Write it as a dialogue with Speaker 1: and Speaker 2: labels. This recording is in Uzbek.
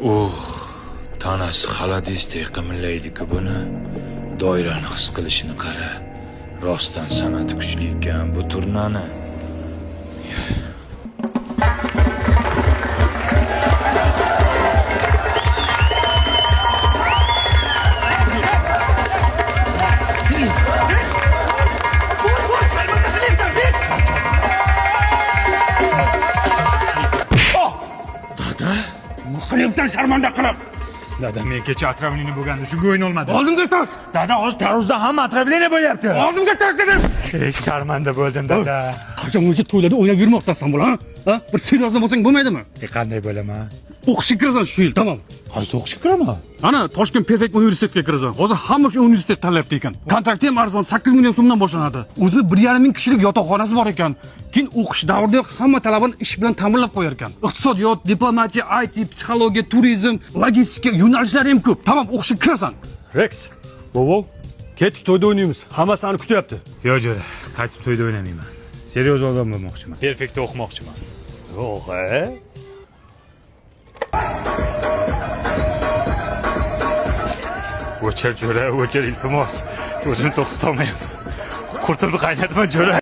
Speaker 1: Tanasi xaladesdek qimirlaydi-ku buni. Doirani his qilishini qara. Rostdan san'ati kuchli ekan bu turnani.
Speaker 2: Qilyapsan sharmanda qilib.
Speaker 3: Dada, men kecha отравление bo'lganda shunga o'yin olmadim.
Speaker 2: Oldimga tors.
Speaker 3: Dada, hozir tarozda hamma отравление bo'lyapti.
Speaker 2: Oldimga tors dedim.
Speaker 3: Sharmanda bo'ldim, dada.
Speaker 2: Qachon o'sha to'ylarda o'ynab yurmoqsan bo'la, ha? Bir seriozli bo'lsang bo'lmaydimi?
Speaker 3: Qanday bo'laman?
Speaker 2: O'qishga kirasan shu yil, tamom.
Speaker 3: Qaysi o'qishga kiraman?
Speaker 2: Ana Toshkent Perfect universitetga kirasan. Hozir hamma shu universitet tanlayapti ekan. Kontrakti ham arzon 8 million so'mdan boshlanadi. O'zi 1,5 ming kishilik yotoqxonasi bor ekan. Keyin o'qish davrida hamma talabani ish bilan ta'minlab qo'yar ekan. Iqtisodiyot, diplomatiya, IT, psixologiya, turizm, logistika yo'nalishlari ham ko'p. Tamom, o'qishga kirasan.
Speaker 4: Rex, bobo, ketdik to'yda o'ynaymiz. Hamma seni kutyapti.
Speaker 3: Yo'q, jo'ra. Qaytib to'yda o'ynamayman. Seryoz odam bo'lmoqchiman. Perfektda o'qimoqchiman.
Speaker 4: Yo'q,
Speaker 3: O'chir, jo'ra, o'chir, iltimos. O'zimni to'xtatolmayapman. Qurtulib qaynatma, jo'ra.